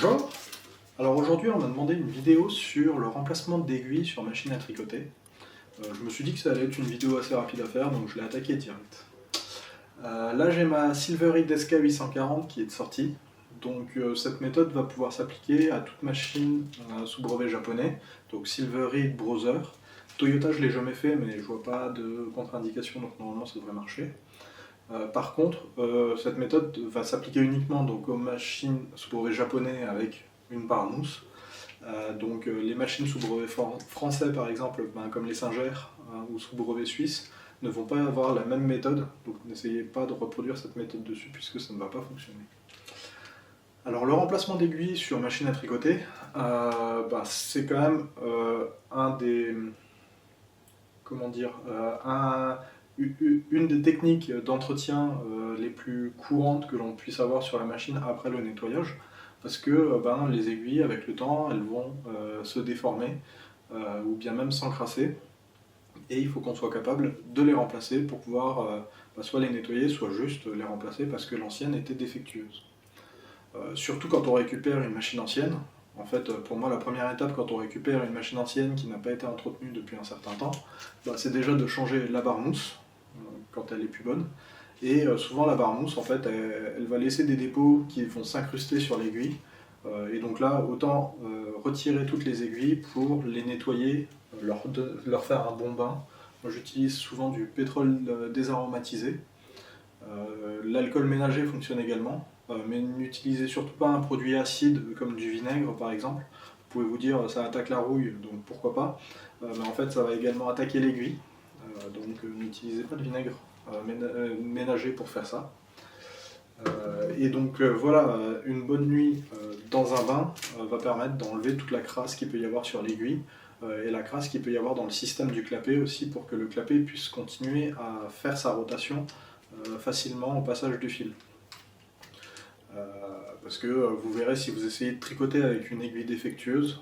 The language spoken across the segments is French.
Bonjour. Alors aujourd'hui on m'a demandé une vidéo sur le remplacement d'aiguilles sur machine à tricoter. Je me suis dit que ça allait être une vidéo assez rapide à faire, donc je l'ai attaqué direct. Là j'ai ma Silvery Desca 840 qui est de sortie. Donc cette méthode va pouvoir s'appliquer à toute machine sous brevet japonais, donc Silvery Browser. Toyota je l'ai jamais fait mais je vois pas de contre-indication, donc normalement ça devrait marcher. Par contre, cette méthode va s'appliquer uniquement donc, aux machines sous brevet japonais avec une barre mousse. Donc les machines sous brevet français par exemple, comme les Singer ou sous brevet suisse, ne vont pas avoir la même méthode, donc n'essayez pas de reproduire cette méthode dessus puisque ça ne va pas fonctionner. Alors le remplacement d'aiguilles sur machine à tricoter, c'est quand même un des... comment dire, une des techniques d'entretien les plus courantes que l'on puisse avoir sur la machine après le nettoyage, parce que les aiguilles, avec le temps, elles vont se déformer, ou bien même s'encrasser, et il faut qu'on soit capable de les remplacer pour pouvoir soit les nettoyer, soit juste les remplacer parce que l'ancienne était défectueuse. Surtout quand on récupère une machine ancienne. En fait, pour moi, la première étape quand on récupère une machine ancienne qui n'a pas été entretenue depuis un certain temps, c'est déjà de changer la barre mousse quand elle est plus bonne. Et souvent la barre mousse, en fait, elle va laisser des dépôts qui vont s'incruster sur l'aiguille. Et donc là, autant retirer toutes les aiguilles pour les nettoyer, leur faire un bon bain. Moi, j'utilise souvent du pétrole désaromatisé. L'alcool ménager fonctionne également, mais n'utilisez surtout pas un produit acide comme du vinaigre par exemple. Vous pouvez vous dire ça attaque la rouille, donc pourquoi pas, mais en fait ça va également attaquer l'aiguille, donc n'utilisez pas de vinaigre ménager pour faire ça. Et donc voilà, une bonne nuit dans un bain va permettre d'enlever toute la crasse qu'il peut y avoir sur l'aiguille, et la crasse qu'il peut y avoir dans le système du clapet aussi, pour que le clapet puisse continuer à faire sa rotation facilement au passage du fil. Parce que vous verrez, si vous essayez de tricoter avec une aiguille défectueuse,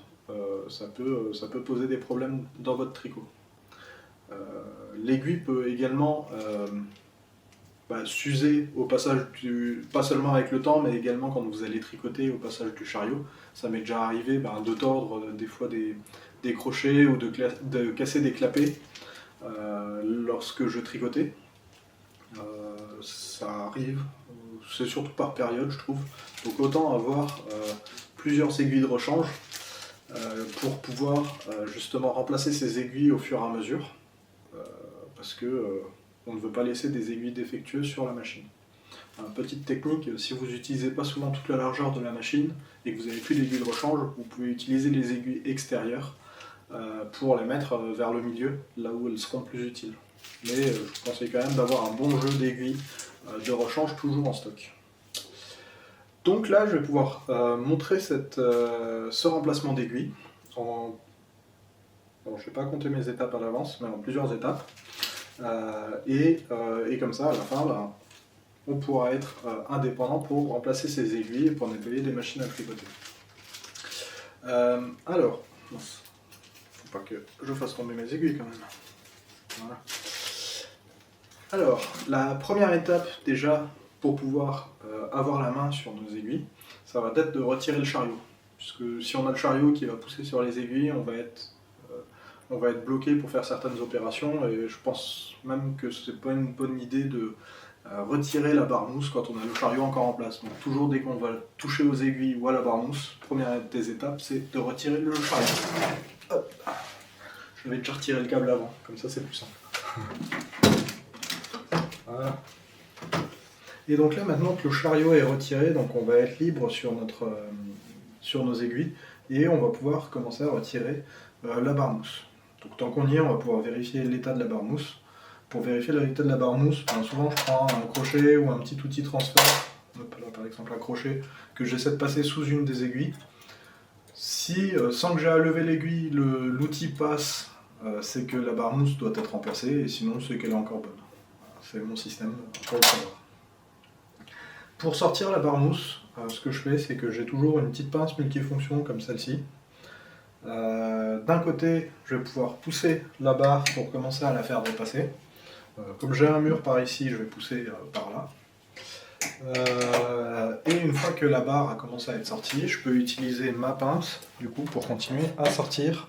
ça peut poser des problèmes dans votre tricot. L'aiguille peut également s'user au passage pas seulement avec le temps, mais également quand vous allez tricoter au passage du chariot. Ça m'est déjà arrivé de tordre des fois des crochets ou de casser des clapets lorsque je tricotais. Ça arrive, c'est surtout par période je trouve, donc autant avoir plusieurs aiguilles de rechange pour pouvoir justement remplacer ces aiguilles au fur et à mesure, parce que on ne veut pas laisser des aiguilles défectueuses sur la machine. Petite technique, si vous n'utilisez pas souvent toute la largeur de la machine et que vous n'avez plus d'aiguilles de rechange, vous pouvez utiliser les aiguilles extérieures pour les mettre vers le milieu, là où elles seront plus utiles. Mais je vous conseille quand même d'avoir un bon jeu d'aiguilles de rechange toujours en stock. Donc là, je vais pouvoir montrer ce remplacement d'aiguilles en... Bon, je ne vais pas compter mes étapes à l'avance, mais en plusieurs étapes. Et comme ça, à la fin, on pourra être indépendant pour remplacer ces aiguilles et pour nettoyer des machines à tricoter. Alors, faut pas que je fasse tomber mes aiguilles quand même. Voilà. Alors, la première étape déjà pour pouvoir avoir la main sur nos aiguilles, ça va être de retirer le chariot. Puisque si on a le chariot qui va pousser sur les aiguilles, on va être bloqué pour faire certaines opérations, et je pense même que c'est pas une bonne idée de retirer la barre mousse quand on a le chariot encore en place. Donc toujours dès qu'on va toucher aux aiguilles ou à la barre mousse, première des étapes, c'est de retirer le chariot. Hop. Je vais déjà retirer le câble avant, comme ça c'est plus simple. Voilà. Et donc là, maintenant que le chariot est retiré, donc on va être libre sur nos aiguilles, et on va pouvoir commencer à retirer la barre mousse. Donc tant qu'on y est, on va pouvoir vérifier l'état de la barre mousse. Pour vérifier l'état de la barre mousse, souvent je prends un crochet ou un petit outil transfert, là, par exemple un crochet, que j'essaie de passer sous une des aiguilles. Si, sans que j'ai à lever l'aiguille, l'outil passe, c'est que la barre mousse doit être remplacée, et sinon c'est qu'elle est encore bonne. Voilà, c'est mon système pour le savoir. Pour sortir la barre mousse, ce que je fais, c'est que j'ai toujours une petite pince multifonction comme celle-ci. D'un côté, je vais pouvoir pousser la barre pour commencer à la faire dépasser. Comme j'ai un mur par ici, je vais pousser par là. Et une fois que la barre a commencé à être sortie, je peux utiliser ma pince du coup pour continuer à sortir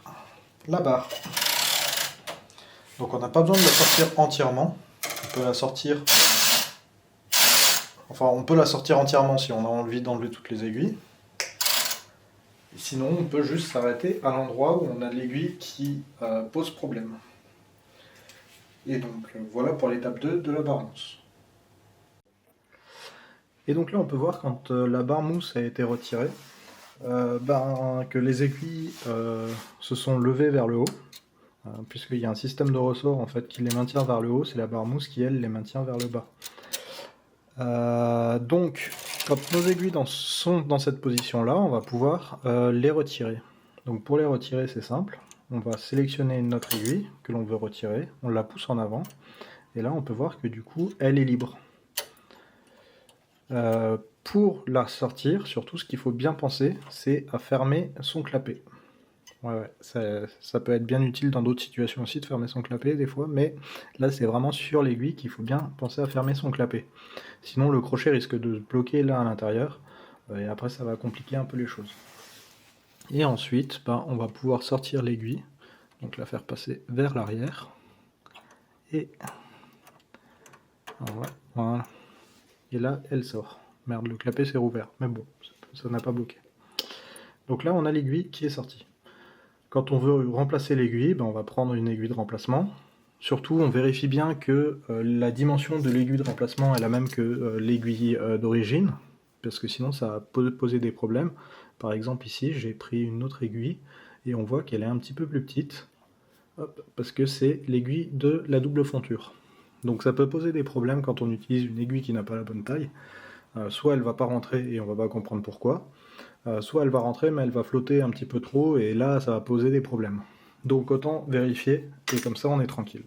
la barre. Donc on n'a pas besoin de la sortir entièrement. On peut la sortir. Enfin, on peut la sortir entièrement si on a envie d'enlever toutes les aiguilles. Et sinon, on peut juste s'arrêter à l'endroit où on a l'aiguille qui pose problème. Et donc voilà pour l'étape 2 de la barre mousse. Et donc là on peut voir quand la barre mousse a été retirée, que les aiguilles se sont levées vers le haut, puisqu'il y a un système de ressort en fait qui les maintient vers le haut, c'est la barre mousse qui elle les maintient vers le bas. Donc quand nos aiguilles sont dans cette position là, on va pouvoir les retirer. Donc pour les retirer c'est simple, on va sélectionner notre aiguille que l'on veut retirer, on la pousse en avant, et là on peut voir que du coup elle est libre. Pour la sortir, surtout ce qu'il faut bien penser, c'est à fermer son clapet. Ouais, ça peut être bien utile dans d'autres situations aussi de fermer son clapet des fois, mais là c'est vraiment sur l'aiguille qu'il faut bien penser à fermer son clapet. Sinon le crochet risque de se bloquer là à l'intérieur, et après ça va compliquer un peu les choses. Et ensuite, on va pouvoir sortir l'aiguille, donc la faire passer vers l'arrière, et voilà. Et là, elle sort. Merde, le clapet s'est rouvert. Mais bon, ça n'a pas bloqué. Donc là, on a l'aiguille qui est sortie. Quand on veut remplacer l'aiguille, on va prendre une aiguille de remplacement. Surtout, on vérifie bien que la dimension de l'aiguille de remplacement est la même que l'aiguille d'origine, parce que sinon, ça va poser des problèmes. Par exemple, ici, j'ai pris une autre aiguille, et on voit qu'elle est un petit peu plus petite, parce que c'est l'aiguille de la double fonture. Donc ça peut poser des problèmes quand on utilise une aiguille qui n'a pas la bonne taille. Soit elle va pas rentrer et on va pas comprendre pourquoi, soit elle va rentrer mais elle va flotter un petit peu trop et là ça va poser des problèmes. Donc autant vérifier et comme ça on est tranquille.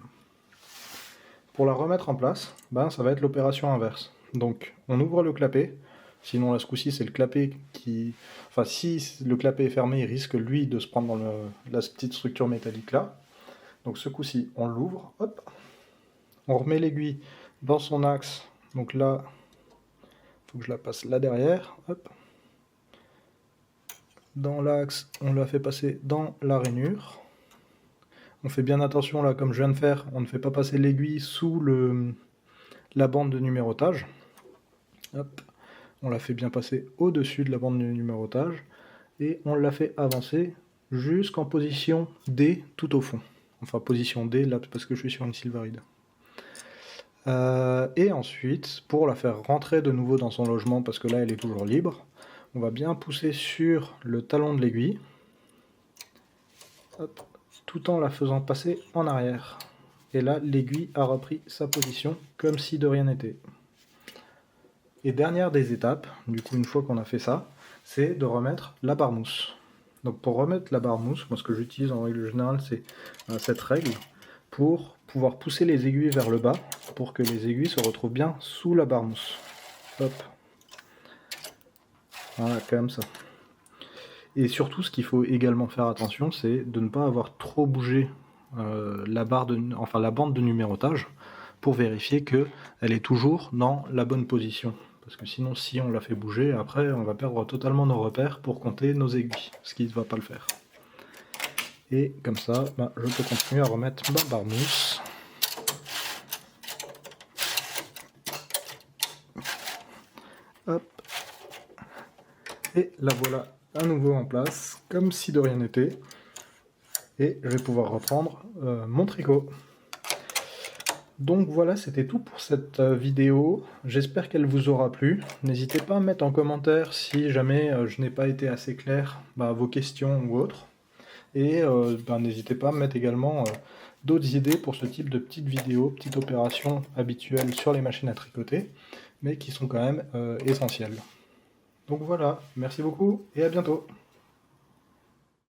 Pour la remettre en place, ça va être l'opération inverse. Donc on ouvre le clapet, sinon là ce coup-ci c'est le clapet qui... Enfin si le clapet est fermé, il risque lui de se prendre dans la petite structure métallique là. Donc ce coup-ci on l'ouvre, hop. On remet l'aiguille dans son axe, donc là, il faut que je la passe là derrière, hop. Dans l'axe, on la fait passer dans la rainure. On fait bien attention là, comme je viens de faire, on ne fait pas passer l'aiguille sous la bande de numérotage. Hop. On la fait bien passer au-dessus de la bande de numérotage, et on la fait avancer jusqu'en position D tout au fond. Enfin position D là, parce que je suis sur une Silvaride. Et ensuite, pour la faire rentrer de nouveau dans son logement, parce que là elle est toujours libre, on va bien pousser sur le talon de l'aiguille, tout en la faisant passer en arrière. Et là, l'aiguille a repris sa position, comme si de rien n'était. Et dernière des étapes, du coup une fois qu'on a fait ça, c'est de remettre la barre mousse. Donc pour remettre la barre mousse, moi ce que j'utilise en règle générale, c'est cette règle, pour pouvoir pousser les aiguilles vers le bas, pour que les aiguilles se retrouvent bien sous la barre mousse. Hop. Voilà, comme ça. Et surtout, ce qu'il faut également faire attention, c'est de ne pas avoir trop bougé la bande de numérotage, pour vérifier qu'elle est toujours dans la bonne position. Parce que sinon, si on la fait bouger, après, on va perdre totalement nos repères pour compter nos aiguilles, ce qui ne va pas le faire. Et comme ça, je peux continuer à remettre ma barre mousse. Hop. Et la voilà à nouveau en place, comme si de rien n'était. Et je vais pouvoir reprendre mon tricot. Donc voilà, c'était tout pour cette vidéo. J'espère qu'elle vous aura plu. N'hésitez pas à mettre en commentaire si jamais je n'ai pas été assez clair, vos questions ou autres. Et n'hésitez pas à mettre également d'autres idées pour ce type de petites vidéos, petites opérations habituelles sur les machines à tricoter, mais qui sont quand même essentielles. Donc voilà, merci beaucoup et à bientôt.